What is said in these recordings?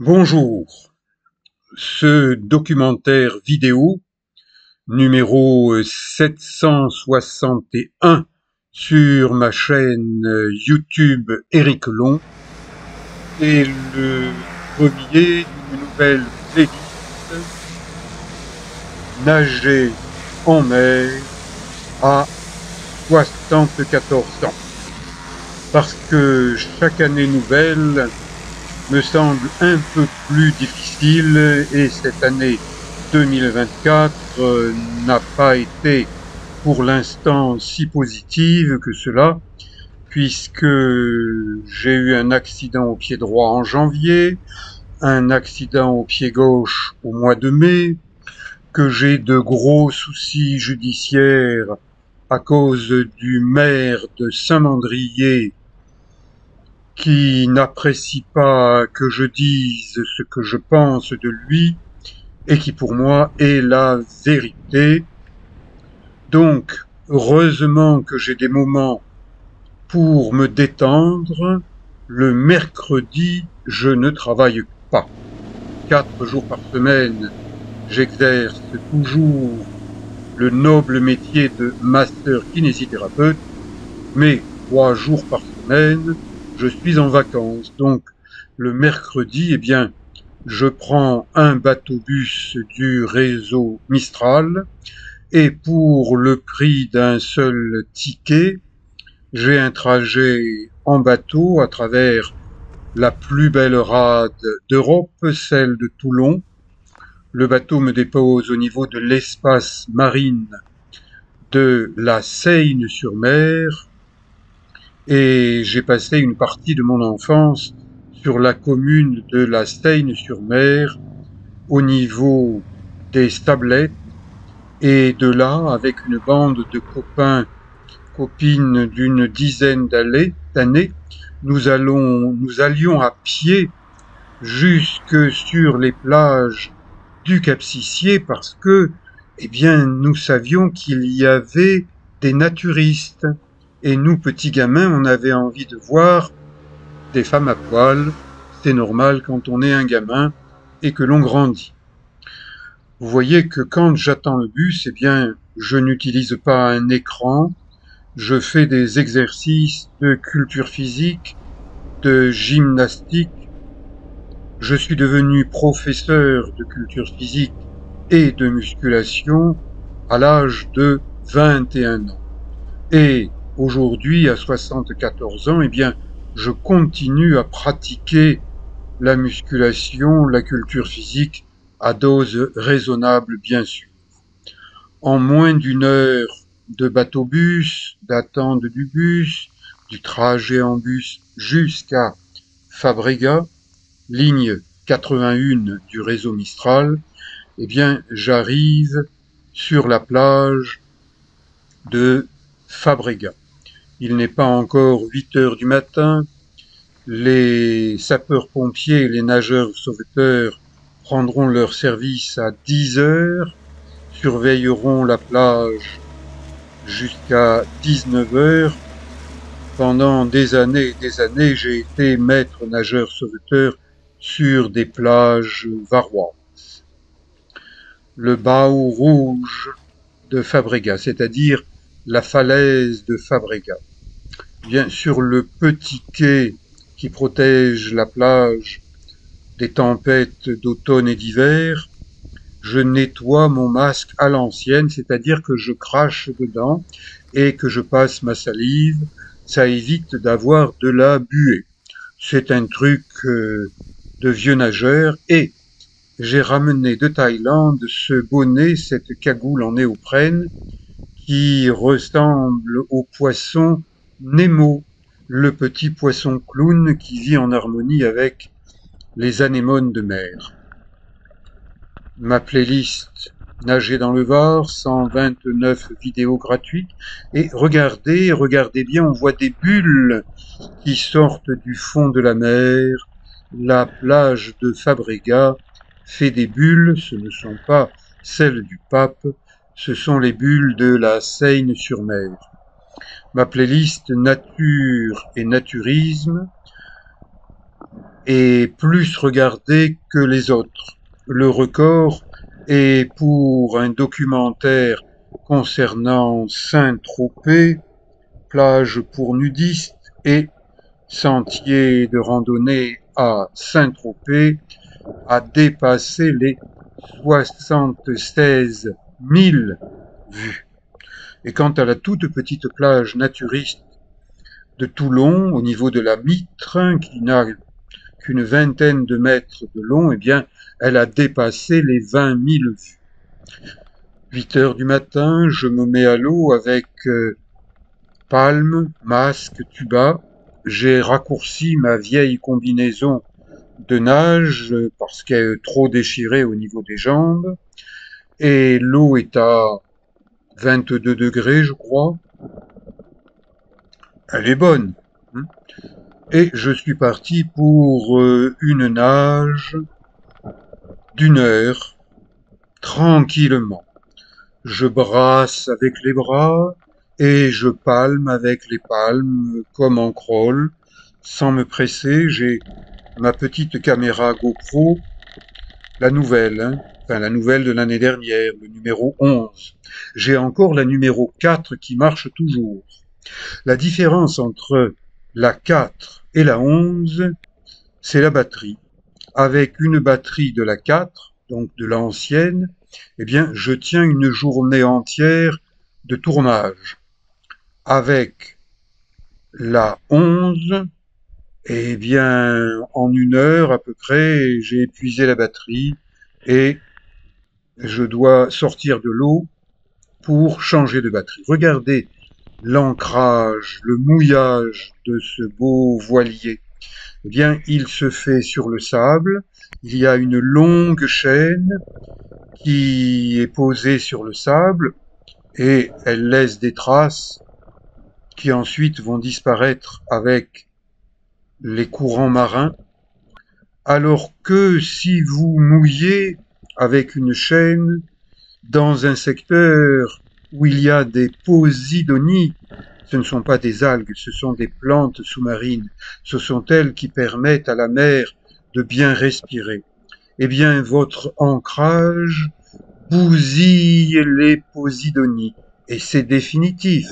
Bonjour, ce documentaire vidéo numéro 761 sur ma chaîne YouTube Éric Long est le premier d'une nouvelle playlist Nager en mer à 74 ans. Parce que chaque année nouvelle me semble un peu plus difficile et cette année 2024 n'a pas été pour l'instant si positive que cela, puisque j'ai eu un accident au pied droit en janvier, un accident au pied gauche au mois de mai, que j'ai de gros soucis judiciaires à cause du maire de Saint-Mandrier qui n'apprécie pas que je dise ce que je pense de lui et qui pour moi est la vérité. Donc, heureusement que j'ai des moments pour me détendre. Le mercredi, je ne travaille pas. 4 jours par semaine, j'exerce toujours le noble métier de masseur kinésithérapeute, mais 3 jours par semaine, je suis en vacances. Donc, le mercredi, eh bien, je prends un bateau-bus du réseau Mistral et pour le prix d'un seul ticket, j'ai un trajet en bateau à travers la plus belle rade d'Europe, celle de Toulon. Le bateau me dépose au niveau de l'espace marine de la Seyne-sur-Mer et j'ai passé une partie de mon enfance sur la commune de la Seyne-sur-Mer au niveau des Stablettes et de là, avec une bande de copines d'une dizaine d'années, nous allions à pied jusque sur les plages du Cap-Sicier parce que, eh bien, nous savions qu'il y avait des naturistes. Et nous, petits gamins, on avait envie de voir des femmes à poil. C'est normal quand on est un gamin et que l'on grandit. Vous voyez que quand j'attends le bus, eh bien, je n'utilise pas un écran. Je fais des exercices de culture physique, de gymnastique. Je suis devenu professeur de culture physique et de musculation à l'âge de 21 ans. Et aujourd'hui, à 74 ans, eh bien, je continue à pratiquer la musculation, la culture physique à dose raisonnable, bien sûr. En moins d'une heure de bateau-bus, d'attente du bus, du trajet en bus jusqu'à Fabregat, ligne 81 du réseau Mistral, eh bien, j'arrive sur la plage de Fabregat. Il n'est pas encore 8 heures du matin. Les sapeurs-pompiers et les nageurs sauveteurs prendront leur service à 10 heures, surveilleront la plage jusqu'à 19 heures. Pendant des années et des années, j'ai été maître nageur sauveteur sur des plages varoises. Le Baou rouge de Fabregat, c'est-à-dire la falaise de Fabregat. Bien sur le petit quai qui protège la plage des tempêtes d'automne et d'hiver, je nettoie mon masque à l'ancienne, c'est-à-dire que je crache dedans et que je passe ma salive. Ça évite d'avoir de la buée. C'est un truc de vieux nageur et j'ai ramené de Thaïlande ce bonnet, cette cagoule en néoprène qui ressemble au poisson Nemo, le petit poisson clown qui vit en harmonie avec les anémones de mer. Ma playlist Nager dans le Var, 129 vidéos gratuites. Et regardez bien, on voit des bulles qui sortent du fond de la mer. La plage de Fabregat fait des bulles, ce ne sont pas celles du pape, ce sont les bulles de la Seyne-sur-Mer. Ma playlist Nature et Naturisme est plus regardé que les autres. Le record est pour un documentaire concernant Saint-Tropez, plage pour nudistes et sentier de randonnée à Saint-Tropez, a dépassé les 76 000 vues. Et quant à la toute petite plage naturiste de Toulon, au niveau de la Mitre, qui n'a qu'une vingtaine de mètres de long, eh bien, elle a dépassé les 20 000 vues. 8 heures du matin, je me mets à l'eau avec palme, masque, tuba. J'ai raccourci ma vieille combinaison de nage parce qu'elle est trop déchirée au niveau des jambes. Et l'eau est à 22 degrés, je crois. Elle est bonne. Et je suis parti pour une nage d'une heure, tranquillement. Je brasse avec les bras et je palme avec les palmes comme en crawl, sans me presser. J'ai ma petite caméra GoPro, la nouvelle, enfin la nouvelle de l'année dernière, le numéro 11. J'ai encore la numéro 4 qui marche toujours. La différence entre la 4 et la 11, c'est la batterie. Avec une batterie de la 4, donc de l'ancienne, eh bien, je tiens une journée entière de tournage. Avec la 11, eh bien, en une heure à peu près, j'ai épuisé la batterie et je dois sortir de l'eau pour changer de batterie. Regardez l'ancrage, le mouillage de ce beau voilier. Eh bien, il se fait sur le sable. Il y a une longue chaîne qui est posée sur le sable et elle laisse des traces qui ensuite vont disparaître avec les courants marins. Alors que si vous mouillez avec une chaîne dans un secteur où il y a des posidonies, ce ne sont pas des algues, ce sont des plantes sous-marines, ce sont elles qui permettent à la mer de bien respirer. Eh bien, votre ancrage bousille les posidonies, et c'est définitif.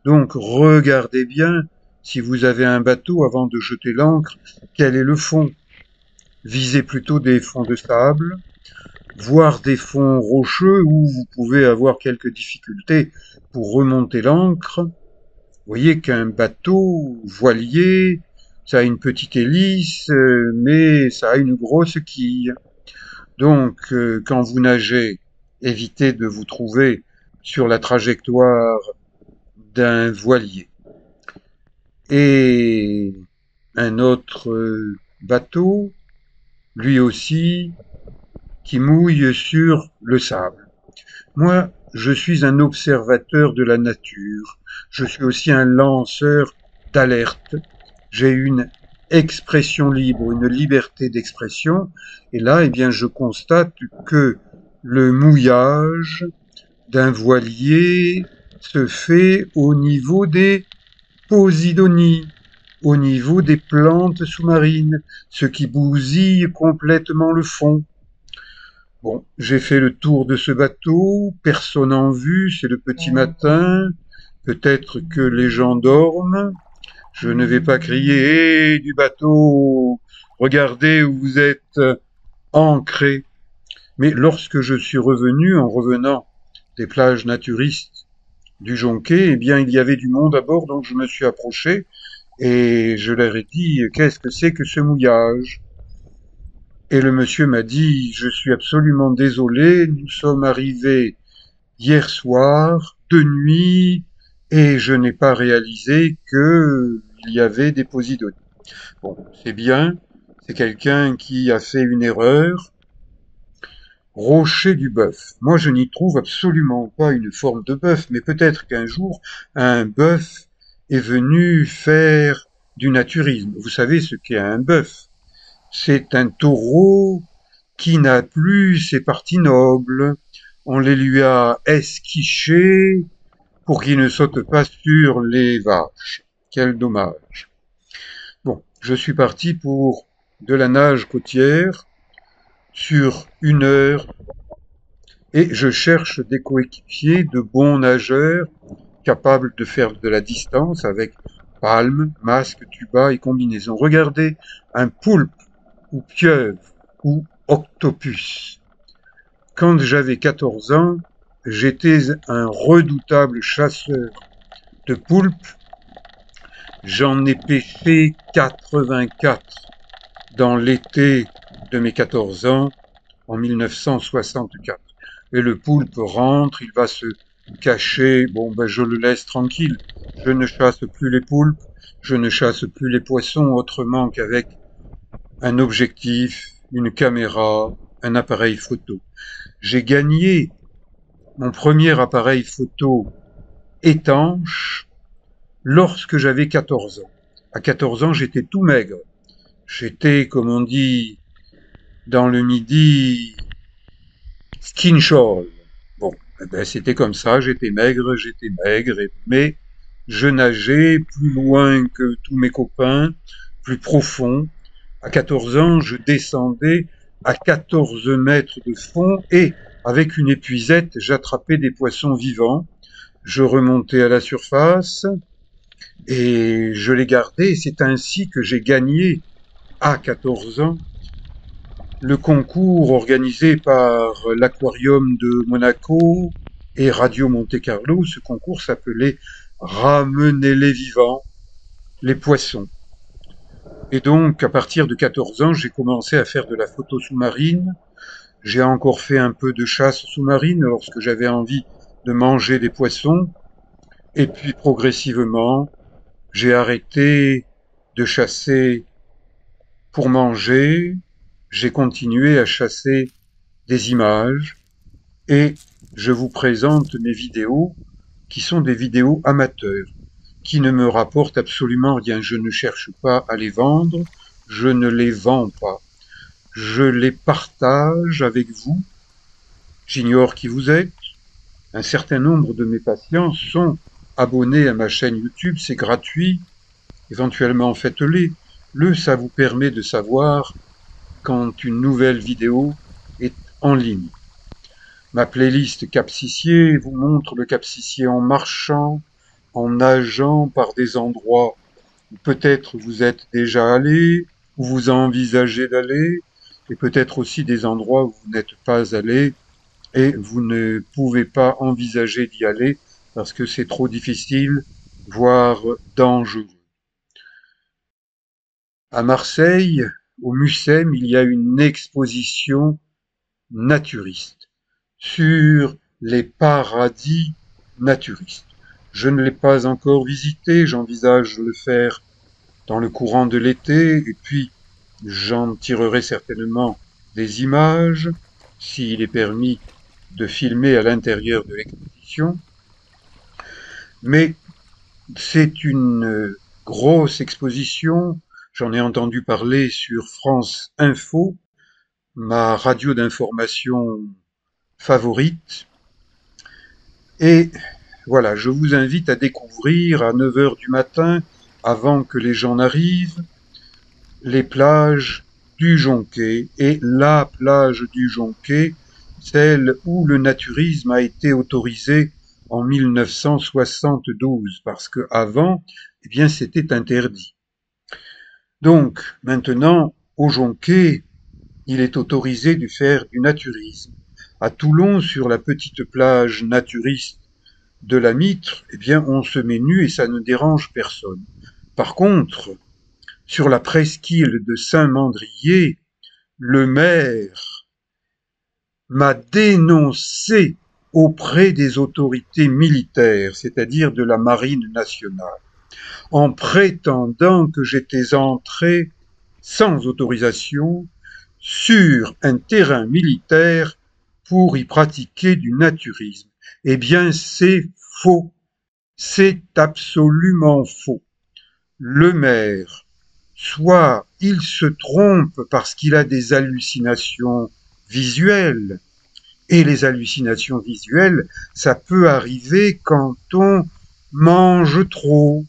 Donc, regardez bien, si vous avez un bateau avant de jeter l'ancre, quel est le fond. Visez plutôt des fonds de sable, voire des fonds rocheux où vous pouvez avoir quelques difficultés pour remonter l'ancre. Vous voyez qu'un bateau voilier, ça a une petite hélice, mais ça a une grosse quille. Donc, quand vous nagez, évitez de vous trouver sur la trajectoire d'un voilier. Et un autre bateau, lui aussi, qui mouille sur le sable. Moi, je suis un observateur de la nature. Je suis aussi un lanceur d'alerte. J'ai une expression libre, une liberté d'expression. Et là, eh bien, je constate que le mouillage d'un voilier se fait au niveau des posidonies, au niveau des plantes sous-marines, ce qui bousille complètement le fond. Bon, j'ai fait le tour de ce bateau, personne en vue, c'est le petit matin, peut-être que les gens dorment. Je ne vais pas crier hé du bateau, regardez où vous êtes ancré. Mais lorsque je suis revenu, en revenant des plages naturistes du Jonquet, eh bien, il y avait du monde à bord, donc je me suis approché et je leur ai dit, qu'est-ce que c'est que ce mouillage? Et le monsieur m'a dit, je suis absolument désolé, nous sommes arrivés hier soir, de nuit, et je n'ai pas réalisé qu'il y avait des posidonies. Bon, c'est bien, c'est quelqu'un qui a fait une erreur. Rocher du bœuf. Moi, je n'y trouve absolument pas une forme de bœuf, mais peut-être qu'un jour, un bœuf est venu faire du naturisme. Vous savez ce qu'est un bœuf? C'est un taureau qui n'a plus ses parties nobles. On les lui a esquichées pour qu'il ne saute pas sur les vaches. Quel dommage. Bon, je suis parti pour de la nage côtière sur 1 heure et je cherche des coéquipiers de bons nageurs capables de faire de la distance avec palme, masque, tuba et combinaison. Regardez un poulpe ou pieuvre ou octopus. Quand j'avais 14 ans, j'étais un redoutable chasseur de poulpes. J'en ai pêché 84 dans l'été de mes 14 ans, en 1964. Et le poulpe rentre, il va se cacher, bon ben je le laisse tranquille. Je ne chasse plus les poulpes, je ne chasse plus les poissons autrement qu'avec un objectif, une caméra, un appareil photo. J'ai gagné mon premier appareil photo étanche lorsque j'avais 14 ans. À 14 ans, j'étais tout maigre. J'étais, comme on dit dans le Midi, skin shawl. Bon, eh ben, c'était comme ça, j'étais maigre, mais je nageais plus loin que tous mes copains, plus profond. À 14 ans, je descendais à 14 mètres de fond et, avec une épuisette, j'attrapais des poissons vivants. Je remontais à la surface et je les gardais. C'est ainsi que j'ai gagné, à 14 ans, le concours organisé par l'Aquarium de Monaco et Radio Monte-Carlo. Ce concours s'appelait Ramenez-les vivants, les poissons. Et donc, à partir de 14 ans, j'ai commencé à faire de la photo sous-marine. J'ai encore fait un peu de chasse sous-marine lorsque j'avais envie de manger des poissons. Et puis, progressivement, j'ai arrêté de chasser pour manger. J'ai continué à chasser des images et je vous présente mes vidéos qui sont des vidéos amateurs, qui ne me rapportent absolument rien. Je ne cherche pas à les vendre, je ne les vends pas. Je les partage avec vous. J'ignore qui vous êtes. Un certain nombre de mes patients sont abonnés à ma chaîne YouTube, c'est gratuit. Éventuellement, faites-les. Ça vous permet de savoir quand une nouvelle vidéo est en ligne. Ma playlist Capsicier vous montre le capsicier en marchant, en nageant par des endroits où peut-être vous êtes déjà allé, où vous envisagez d'aller, et peut-être aussi des endroits où vous n'êtes pas allé et vous ne pouvez pas envisager d'y aller parce que c'est trop difficile, voire dangereux. À Marseille, au Mucem, il y a une exposition naturiste sur les paradis naturistes. Je ne l'ai pas encore visité, j'envisage de le faire dans le courant de l'été, et puis j'en tirerai certainement des images, s'il est permis de filmer à l'intérieur de l'exposition. Mais c'est une grosse exposition, j'en ai entendu parler sur France Info, ma radio d'information favorite. Et voilà, je vous invite à découvrir à 9 heures du matin, avant que les gens n'arrivent, les plages du Jonquet et la plage du Jonquet, celle où le naturisme a été autorisé en 1972, parce que avant, eh bien, c'était interdit. Donc, maintenant, au Jonquet, il est autorisé de faire du naturisme. À Toulon, sur la petite plage naturiste de la Mitre, eh bien, on se met nu et ça ne dérange personne. Par contre, sur la presqu'île de Saint-Mandrier, le maire m'a dénoncé auprès des autorités militaires, c'est-à-dire de la Marine nationale, en prétendant que j'étais entré sans autorisation sur un terrain militaire pour y pratiquer du naturisme. Eh bien, c'est faux. C'est absolument faux. Le maire, soit il se trompe parce qu'il a des hallucinations visuelles, et les hallucinations visuelles, ça peut arriver quand on mange trop,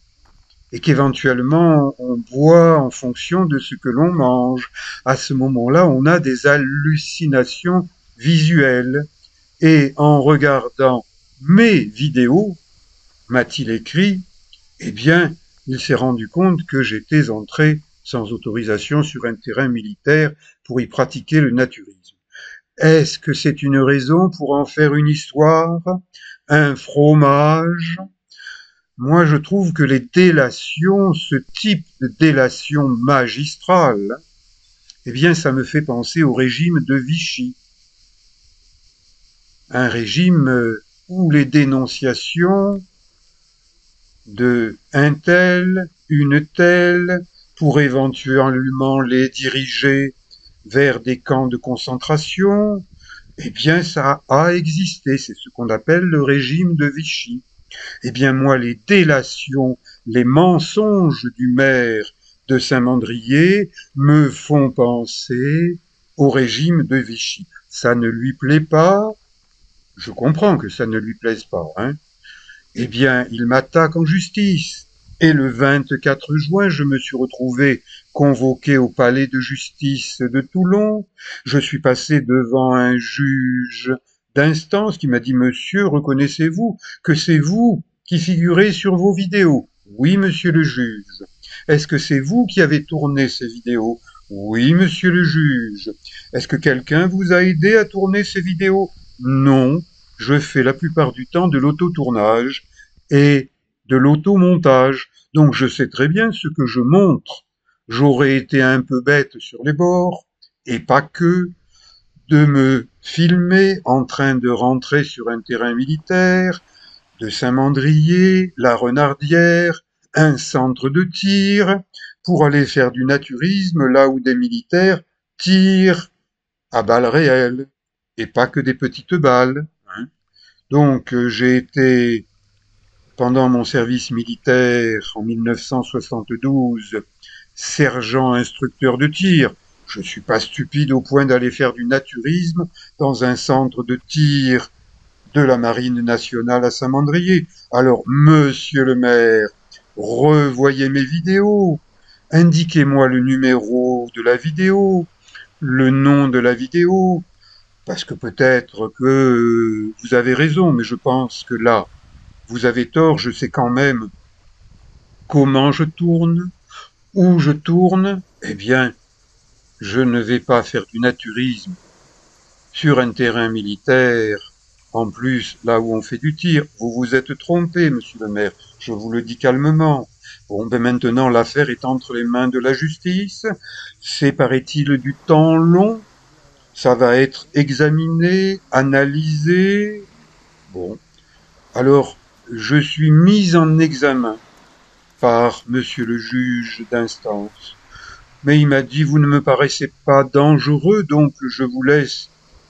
et qu'éventuellement on boit en fonction de ce que l'on mange. À ce moment-là, on a des hallucinations visuelles. Et en regardant mes vidéos, m'a-t-il écrit, eh bien, il s'est rendu compte que j'étais entré sans autorisation sur un terrain militaire pour y pratiquer le naturisme. Est-ce que c'est une raison pour en faire une histoire? Un fromage? Moi, je trouve que les délations, ce type de délation magistrale, eh bien, ça me fait penser au régime de Vichy. Un régime où les dénonciations de un tel, une telle, pour éventuellement les diriger vers des camps de concentration, eh bien ça a existé, c'est ce qu'on appelle le régime de Vichy. Eh bien moi, les délations, les mensonges du maire de Saint-Mandrier me font penser au régime de Vichy. Ça ne lui plaît pas, je comprends que ça ne lui plaise pas, hein. Eh bien, il m'attaque en justice. Et le 24 juin, je me suis retrouvé convoqué au palais de justice de Toulon. Je suis passé devant un juge d'instance qui m'a dit, Monsieur, reconnaissez-vous que c'est vous qui figurez sur vos vidéos? Oui, monsieur le juge. Est-ce que c'est vous qui avez tourné ces vidéos? Oui, monsieur le juge. Est-ce que quelqu'un vous a aidé à tourner ces vidéos? Non, je fais la plupart du temps de l'autotournage et de l'automontage. Donc je sais très bien ce que je montre. J'aurais été un peu bête sur les bords, et pas que, de me filmer en train de rentrer sur un terrain militaire, de Saint-Mandrier, la Renardière, un centre de tir, pour aller faire du naturisme là où des militaires tirent à balles réelles, et pas que des petites balles, hein. Donc j'ai été, pendant mon service militaire en 1972, sergent instructeur de tir. Je ne suis pas stupide au point d'aller faire du naturisme dans un centre de tir de la Marine nationale à Saint-Mandrier. Alors, monsieur le maire, revoyez mes vidéos, indiquez-moi le numéro de la vidéo, le nom de la vidéo, parce que peut-être que vous avez raison, mais je pense que là, vous avez tort, je sais quand même comment je tourne, où je tourne. Eh bien, je ne vais pas faire du naturisme sur un terrain militaire, en plus là où on fait du tir. Vous vous êtes trompé, monsieur le maire, je vous le dis calmement. Bon, ben maintenant l'affaire est entre les mains de la justice, c'est, paraît-il, du temps long, ça va être examiné, analysé. Bon, alors je suis mis en examen par monsieur le juge d'instance. Mais il m'a dit, vous ne me paraissez pas dangereux, donc je vous laisse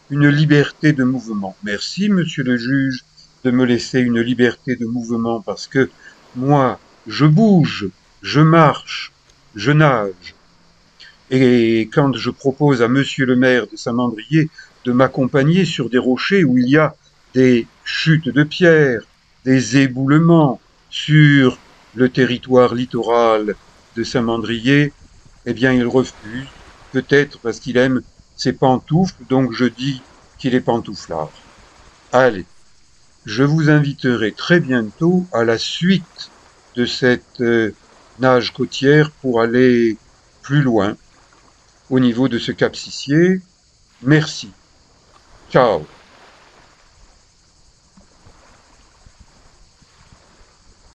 une liberté de mouvement. Merci, monsieur le juge, de me laisser une liberté de mouvement, parce que moi, je bouge, je marche, je nage. Et quand je propose à monsieur le maire de Saint-Mandrier de m'accompagner sur des rochers où il y a des chutes de pierres, des éboulements sur le territoire littoral de Saint-Mandrier, eh bien il refuse, peut-être parce qu'il aime ses pantoufles, donc je dis qu'il est pantouflard. Allez, je vous inviterai très bientôt à la suite de cette nage côtière pour aller plus loin au niveau de ce cap Sicier. Merci. Ciao.